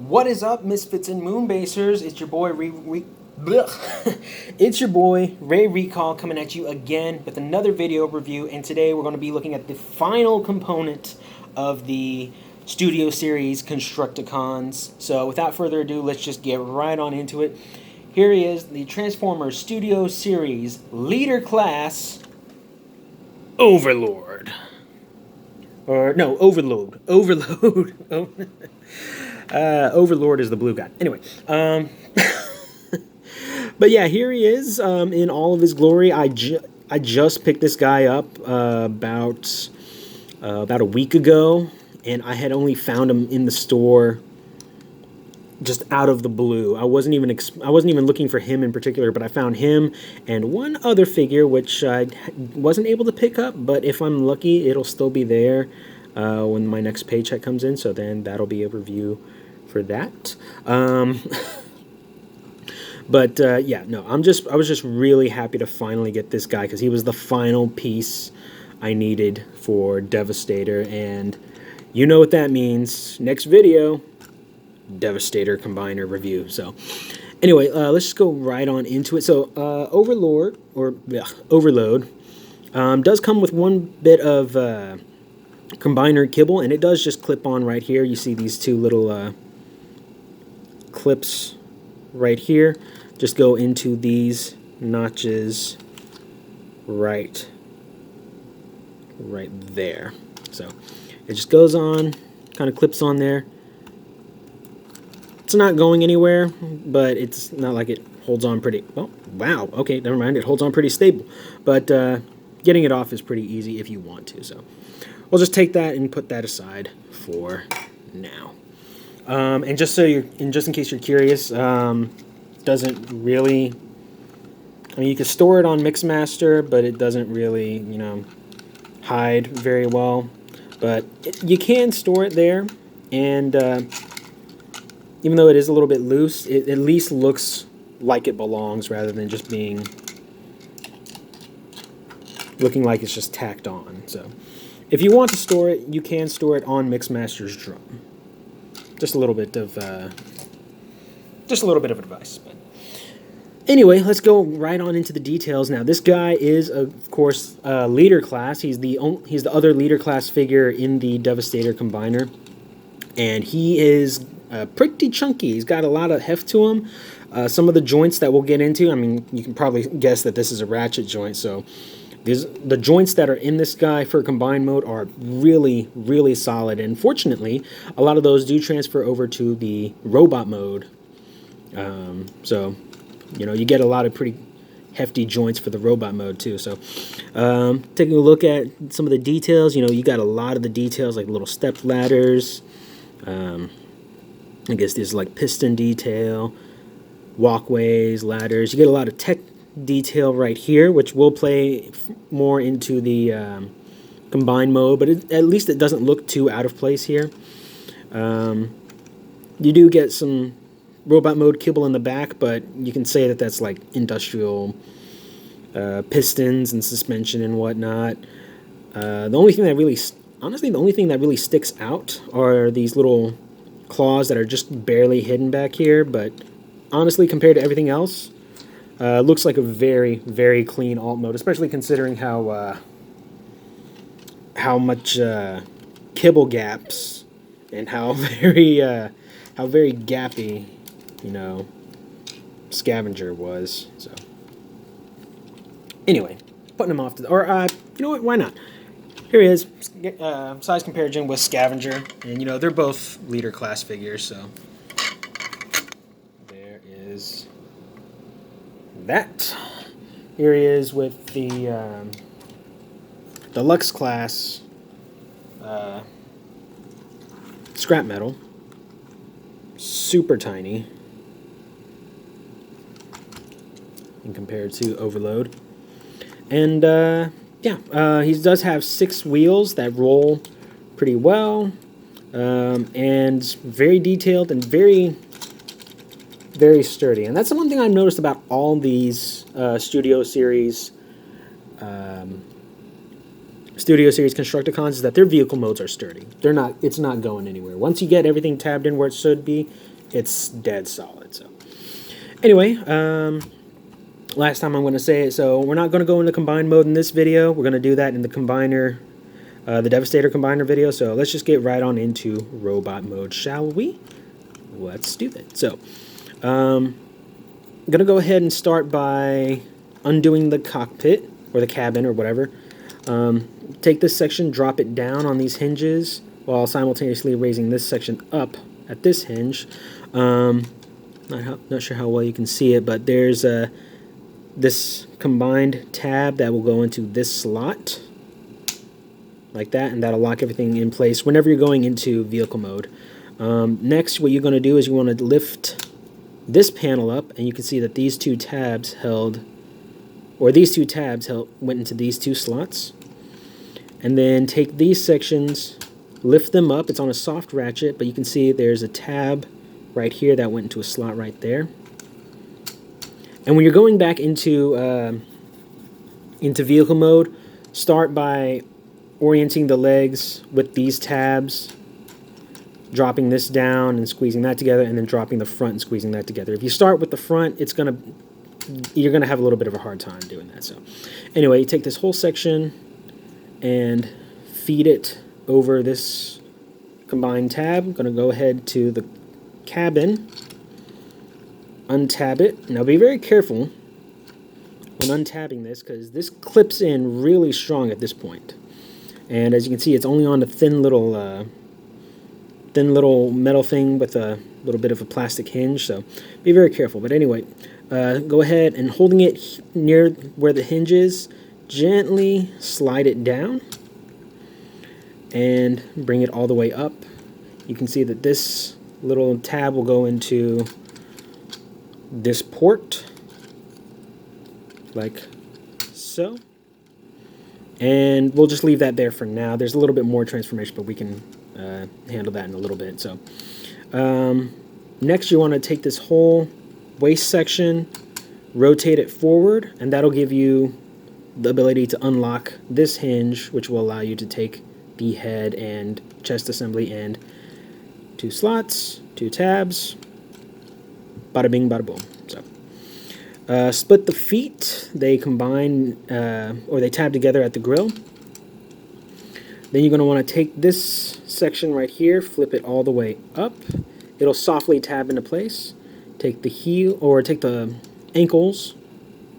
What is up, Misfits and Moonbasers? It's your boy it's your boy Ray Recall coming at you again with another video review, and today we're going to be looking at the final component of the Studio Series Constructicons. So without further ado, let's just get right on into it. Here he is, the Transformers Studio Series Leader Class Overlord. Or, no, Overload. Overload. Overlord is the blue guy. Anyway, but yeah, here he is in all of his glory. I just picked this guy up about a week ago, and I had only found him in the store just out of the blue. I wasn't even looking for him in particular, but I found him and one other figure which I wasn't able to pick up, but if I'm lucky, it'll still be there when my next paycheck comes in, so then that'll be a review for that. But yeah, no, I was just really happy to finally get this guy, because he was the final piece I needed for Devastator, and you know what that means. Next video, Devastator Combiner review. So anyway, let's just go right on into it. So Overload does come with one bit of combiner kibble, and it does just clip on right here. You see these two little clips right here, just go into these notches right there. So it just goes on, kind of clips on there. It's not going anywhere, but it's not like it holds on pretty, well, wow, okay, never mind, it holds on pretty stable. But getting it off is pretty easy if you want to, so we'll just take that and put that aside for now. And just in case you're curious, doesn't really, I mean, you can store it on Mixmaster, but it doesn't really, you know, hide very well. But you can store it there, and even though it is a little bit loose, it at least looks like it belongs rather than just looking like it's just tacked on. So if you want to store it, you can store it on Mixmaster's drum. Just a little bit of advice. But anyway, let's go right on into the details now. This guy is, of course, leader class. He's the other leader class figure in the Devastator Combiner, and he is pretty chunky. He's got a lot of heft to him. Some of the joints that we'll get into, I mean, you can probably guess that this is a ratchet joint, so the joints that are in this guy for combined mode are really, really solid, and fortunately, a lot of those do transfer over to the robot mode. So, you know, you get a lot of pretty hefty joints for the robot mode too. So, taking a look at some of the details, you know, you got a lot of the details like little step ladders. I guess there's like piston detail, walkways, ladders. You get a lot of tech detail right here, which will play more into the combined mode, but at least it doesn't look too out of place here. You do get some robot mode kibble in the back, but you can say that that's like industrial pistons and suspension and whatnot. The only thing that really sticks out are these little claws that are just barely hidden back here, but honestly, compared to everything else, looks like a very, very clean alt mode, especially considering how much kibble gaps and how very gappy, you know, Scavenger was. So anyway, putting him off to you know what? Why not? Here he is, size comparison with Scavenger, and you know they're both leader class figures, so there is that. Here he is with the deluxe class scrap metal, super tiny, and compared to Overload, and yeah, he does have 6 wheels that roll pretty well, and very detailed and very, very sturdy. And that's the one thing I've noticed about all these Studio Series Studio Series Constructicons is that their vehicle modes are sturdy. It's not going anywhere. Once you get everything tabbed in where it should be, it's dead solid. So anyway, last time I'm going to say it. So we're not going to go into combined mode in this video. We're going to do that in the combiner, the Devastator combiner video. So let's just get right on into robot mode, shall we? Let's do that. So I'm going to go ahead and start by undoing the cockpit or the cabin or whatever. Take this section, drop it down on these hinges while simultaneously raising this section up at this hinge. Not sure how well you can see it, but there's this combined tab that will go into this slot like that, and that'll lock everything in place whenever you're going into vehicle mode. Next, what you're going to do is you want to lift this panel up, and you can see that these two tabs went into these two slots. And then take these sections, lift them up. It's on a soft ratchet, but you can see there's a tab right here that went into a slot right there. And when you're going back into vehicle mode, start by orienting the legs with these tabs, dropping this down and squeezing that together, and then dropping the front and squeezing that together. If you start with the front, you're gonna have a little bit of a hard time doing that. So anyway, you take this whole section and feed it over this combined tab. I'm going to go ahead to the cabin, untab it. Now be very careful when untabbing this because this clips in really strong at this point. And as you can see, it's only on the thin little metal thing with a little bit of a plastic hinge, so be very careful. But anyway, go ahead and holding it near where the hinge is, gently slide it down and bring it all the way up. You can see that this little tab will go into this port like so, and we'll just leave that there for now. There's a little bit more transformation, but we can handle that in a little bit. So next you want to take this whole waist section, rotate it forward, and that'll give you the ability to unlock this hinge, which will allow you to take the head and chest assembly and two slots, two tabs, bada bing, bada boom. So split the feet. They combine or they tab together at the grill. Then you're going to want to take this section right here, flip it all the way up. It'll softly tab into place. Take the heel or take the ankles,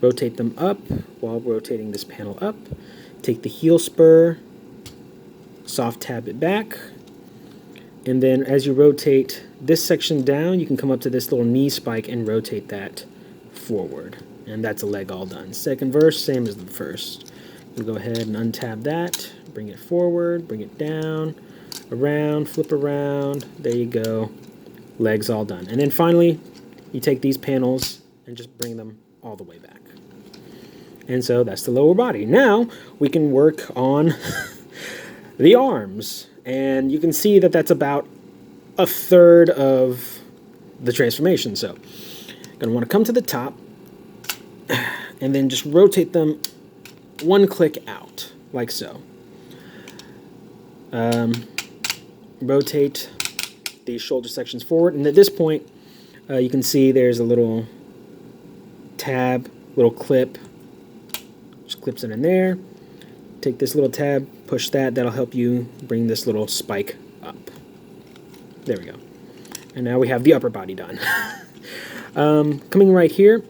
rotate them up while rotating this panel up. Take the heel spur, soft tab it back. And then as you rotate this section down, you can come up to this little knee spike and rotate that forward. And that's a leg all done. Second verse, same as the first. We'll go ahead and untab that, bring it forward, bring it down, around, flip around. There you go. Legs all done. And then finally, you take these panels and just bring them all the way back. And so that's the lower body. Now we can work on the arms. And you can see that that's about a third of the transformation. So you're going to want to come to the top and then just rotate them one click out, like so. Rotate these shoulder sections forward. And at this point, you can see there's a little tab, little clip. Just clips it in there. Take this little tab, push that. That'll help you bring this little spike up. There we go. And now we have the upper body done. Coming right here,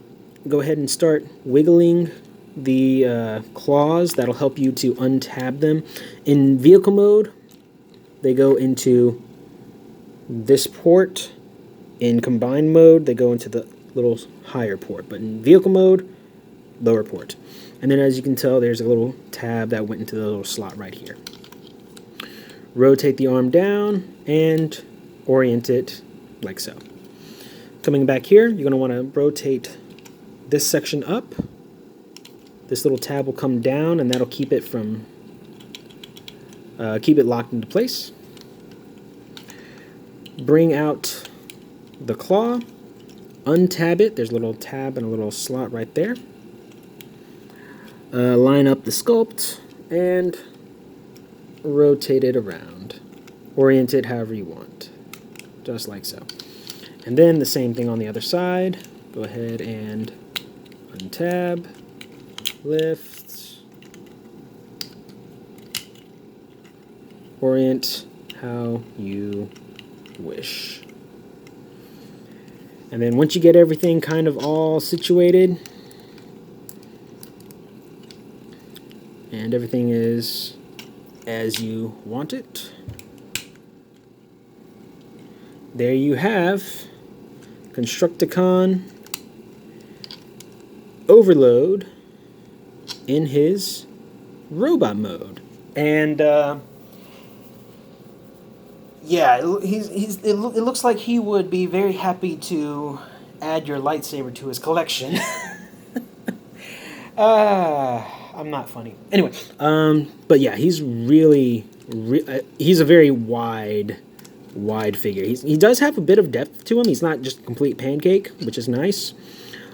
go ahead and start wiggling the claws. That'll help you to untab them. In vehicle mode, they go into this port. In combined mode, they go into the little higher port. But in vehicle mode, lower port. And then as you can tell, there's a little tab that went into the little slot right here. Rotate the arm down and orient it like so. Coming back here, you're going to want to rotate this section up. This little tab will come down, and that'll keep it from keep it locked into place. Bring out the claw, untab it. There's a little tab and a little slot right there. Line up the sculpt and rotate it around. Orient it however you want, just like so. And then the same thing on the other side. Go ahead and untab, lift, orient how you wish. And then once you get everything kind of all situated, and everything is as you want it, there you have Constructicon Overload in his robot mode. And yeah, it looks like he would be very happy to add your lightsaber to his collection. I'm not funny. Anyway, but yeah, he's really, he's a very wide figure. He does have a bit of depth to him. He's not just a complete pancake, which is nice.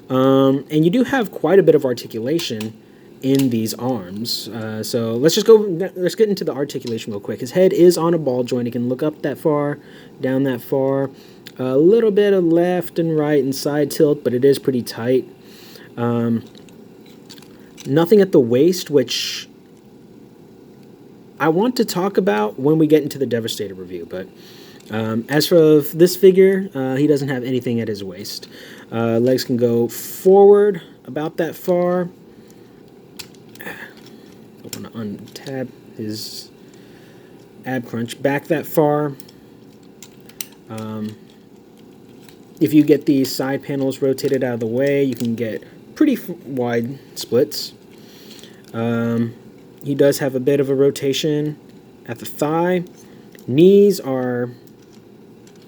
And you do have quite a bit of articulation in these arms. So let's get into the articulation real quick. His head is on a ball joint. He can look up that far, down that far. A little bit of left and right and side tilt, but it is pretty tight. Nothing at the waist, which I want to talk about when we get into the Devastator review, but as for this figure, he doesn't have anything at his waist. Legs can go forward about that far. I want to untab his ab crunch back that far. If you get these side panels rotated out of the way, you can get pretty wide splits. He does have a bit of a rotation at the thigh. Knees are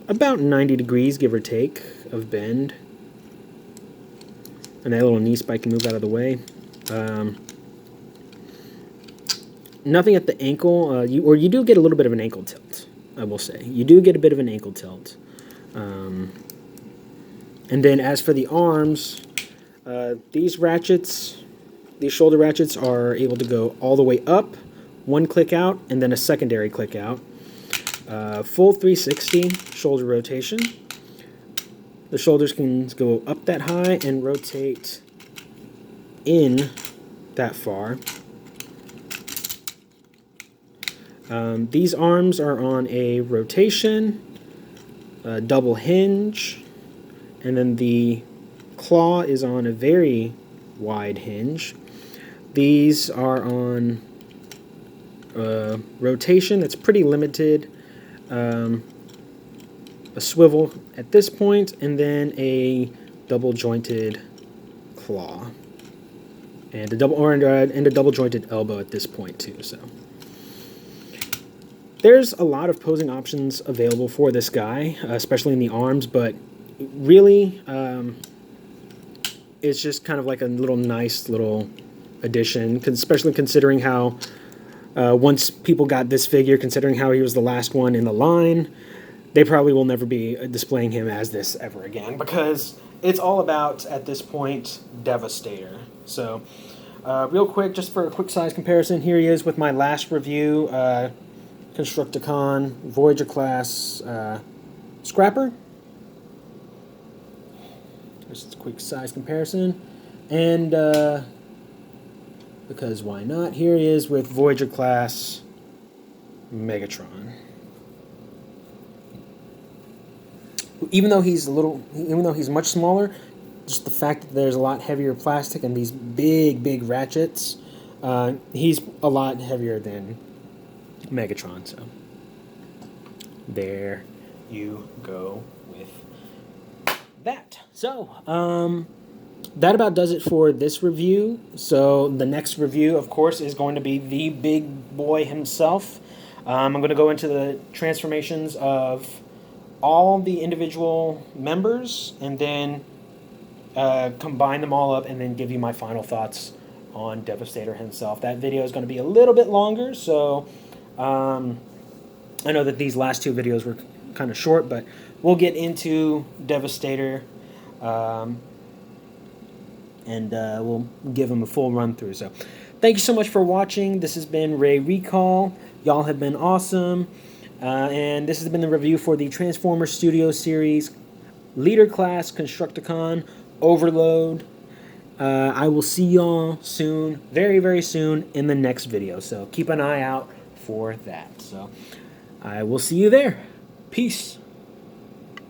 about 90 degrees, give or take, of bend. And that little knee spike can move out of the way. Nothing at the ankle. You do get a little bit of an ankle tilt, I will say. You do get a bit of an ankle tilt. And then as for the arms, these shoulder ratchets are able to go all the way up, one click out, and then a secondary click out. Full 360 shoulder rotation. The shoulders can go up that high and rotate in that far. These arms are on a rotation, a double hinge, and then the claw is on a very wide hinge. These are on rotation that's pretty limited. A swivel at this point, and then a double jointed claw, and a double jointed elbow at this point too. So there's a lot of posing options available for this guy, especially in the arms, but really it's just kind of like a nice little addition, especially considering how once people got this figure, considering how he was the last one in the line, they probably will never be displaying him as this ever again, because it's all about, at this point, Devastator. So, real quick, just for a quick size comparison, here he is with my last review, Constructicon Voyager class Scrapper. Just a quick size comparison. And, because why not, here he is with Voyager class Megatron. Even though he's much smaller, just the fact that there's a lot heavier plastic and these big ratchets, he's a lot heavier than Megatron. So there you go with that. So that about does it for this review. So the next review, of course, is going to be the big boy himself. I'm going to go into the transformations of all the individual members, and then combine them all up, and then give you my final thoughts on Devastator himself. That video is going to be a little bit longer, so I know that these last two videos were kind of short, but we'll get into Devastator, and we'll give him a full run through. So thank you so much for watching. This has been Ray Recall. Y'all have been awesome. And this has been the review for the Transformer Studio Series Leader Class Constructicon Overload. I will see y'all soon, very, very soon, in the next video. So keep an eye out for that. So I will see you there. Peace.